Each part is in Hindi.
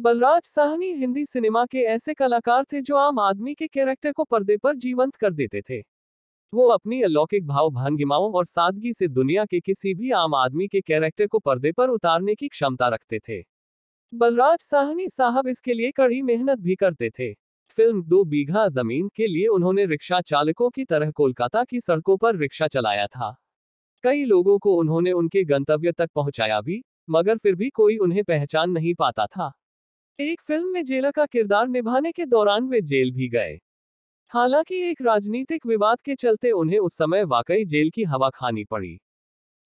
बलराज साहनी हिंदी सिनेमा के ऐसे कलाकार थे जो आम आदमी के कैरेक्टर को पर्दे पर जीवंत कर देते थे। वो अपनी अलौकिक भाव भंगिमाओं और सादगी से दुनिया के किसी भी आम आदमी के कैरेक्टर को पर्दे पर उतारने की क्षमता रखते थे। बलराज साहनी साहब इसके लिए कड़ी मेहनत भी करते थे। फिल्म 2 बीघा जमीन के लिए उन्होंने रिक्शा चालकों की तरह कोलकाता की सड़कों पर रिक्शा चलाया था। कई लोगों को उन्होंने उनके गंतव्य तक पहुंचाया भी, मगर फिर भी कोई उन्हें पहचान नहीं पाता था। एक फिल्म में जेलर का किरदार निभाने के दौरान वे जेल भी गए। हालांकि एक राजनीतिक विवाद के चलते उन्हें उस समय वाकई जेल की हवा खानी पड़ी।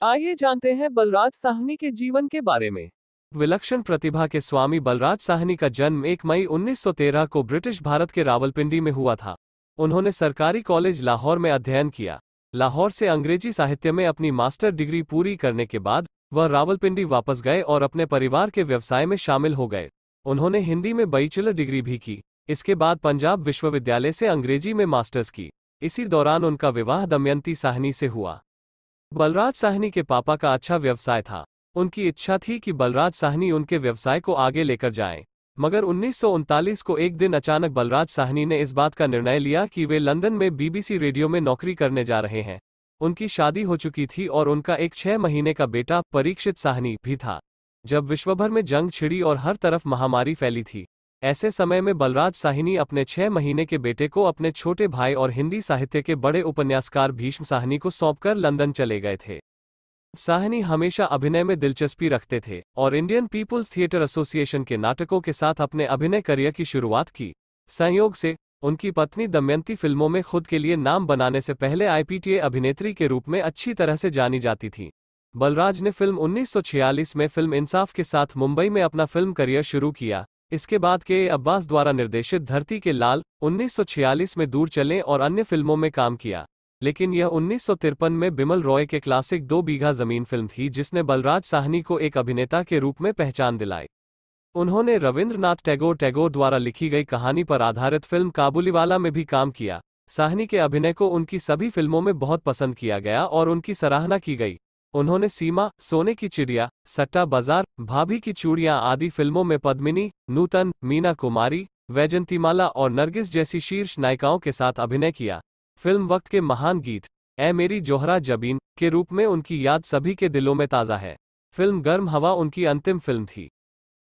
आइए जानते हैं बलराज साहनी के जीवन के बारे में। विलक्षण प्रतिभा के स्वामी बलराज साहनी का जन्म 1 मई 1913 को ब्रिटिश भारत के रावलपिंडी में हुआ था। उन्होंने सरकारी कॉलेज लाहौर में अध्ययन किया। लाहौर से अंग्रेजी साहित्य में अपनी मास्टर डिग्री पूरी करने के बाद वह रावलपिंडी वापस गए और अपने परिवार के व्यवसाय में शामिल हो गए। उन्होंने हिंदी में बैचलर डिग्री भी की। इसके बाद पंजाब विश्वविद्यालय से अंग्रेजी में मास्टर्स की। इसी दौरान उनका विवाह दमयंती साहनी से हुआ। बलराज साहनी के पापा का अच्छा व्यवसाय था। उनकी इच्छा थी कि बलराज साहनी उनके व्यवसाय को आगे लेकर जाएं। मगर 1939 को एक दिन अचानक बलराज साहनी ने इस बात का निर्णय लिया कि वे लंदन में बीबीसी रेडियो में नौकरी करने जा रहे हैं। उनकी शादी हो चुकी थी और उनका एक 6 महीने का बेटा परीक्षित साहनी भी था। जब विश्वभर में जंग छिड़ी और हर तरफ महामारी फैली थी, ऐसे समय में बलराज साहनी अपने 6 महीने के बेटे को अपने छोटे भाई और हिंदी साहित्य के बड़े उपन्यासकार भीष्म साहनी को सौंपकर लंदन चले गए थे। साहनी हमेशा अभिनय में दिलचस्पी रखते थे और इंडियन पीपुल्स थिएटर एसोसिएशन के नाटकों के साथ अपने अभिनय करियर की शुरुआत की। संयोग से उनकी पत्नी दमयंती फिल्मों में खुद के लिए नाम बनाने से पहले आईपीटीए अभिनेत्री के रूप में अच्छी तरह से जानी जाती थी। बलराज ने फिल्म 1946 में फिल्म इंसाफ के साथ मुंबई में अपना फिल्म करियर शुरू किया। इसके बाद के अब्बास द्वारा निर्देशित धरती के लाल 1946 में दूर चलें और अन्य फिल्मों में काम किया। लेकिन यह 1953 में बिमल रॉय के क्लासिक 2 बीघा जमीन फिल्म थी जिसने बलराज साहनी को एक अभिनेता के रूप में पहचान दिलाई। उन्होंने रविंद्रनाथ टैगोर द्वारा लिखी गई कहानी पर आधारित फिल्म काबुलीवाला में भी काम किया। साहनी के अभिनय को उनकी सभी फिल्मों में बहुत पसंद किया गया और उनकी सराहना की गई। उन्होंने सीमा, सोने की चिड़िया, सट्टा बाजार, भाभी की चूड़ियां आदि फिल्मों में पद्मिनी, नूतन, मीना कुमारी, वैजंतीमाला और नरगिस जैसी शीर्ष नायिकाओं के साथ अभिनय किया। फिल्म वक्त के महान गीत ए मेरी जोहरा जबीन के रूप में उनकी याद सभी के दिलों में ताज़ा है। फिल्म गर्म हवा उनकी अंतिम फिल्म थी।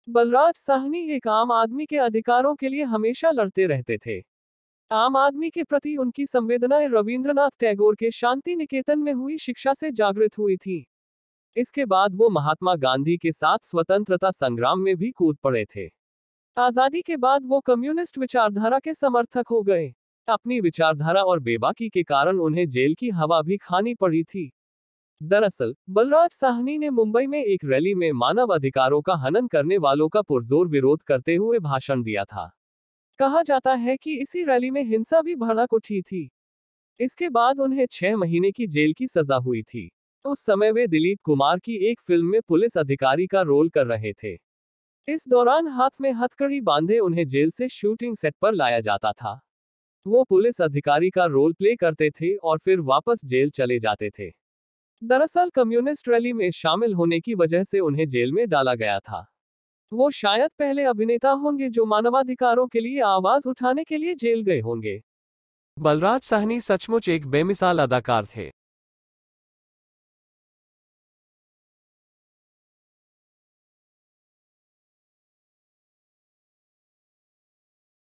बलराज साहनी एक आम आदमी के अधिकारों के लिए हमेशा लड़ते रहते थे। आम आदमी के प्रति उनकी संवेदनाएं रविंद्रनाथ टैगोर के शांति निकेतन में हुई शिक्षा से जागृत हुई थी। इसके बाद वो महात्मा गांधी के साथ स्वतंत्रता संग्राम में भी कूद पड़े थे। आजादी के बाद वो कम्युनिस्ट विचारधारा के समर्थक हो गए। अपनी विचारधारा और बेबाकी के कारण उन्हें जेल की हवा भी खानी पड़ी थी। दरअसल बलराज साहनी ने मुंबई में एक रैली में मानव अधिकारों का हनन करने वालों का पुरजोर विरोध करते हुए भाषण दिया था। कहा जाता है कि इसी रैली में हिंसा भी भड़क उठी थी। इसके बाद उन्हें 6 महीने की जेल की सजा हुई थी। उस समय वे दिलीप कुमार की एक फिल्म में पुलिस अधिकारी का रोल कर रहे थे। इस दौरान हाथ में हथकड़ी बांधे उन्हें जेल से शूटिंग सेट पर लाया जाता था। वो पुलिस अधिकारी का रोल प्ले करते थे और फिर वापस जेल चले जाते थे। दरअसल कम्युनिस्ट रैली में शामिल होने की वजह से उन्हें जेल में डाला गया था। वो शायद पहले अभिनेता होंगे जो मानवाधिकारों के लिए आवाज उठाने के लिए जेल गए होंगे। बलराज साहनी सचमुच एक बेमिसाल अदाकार थे।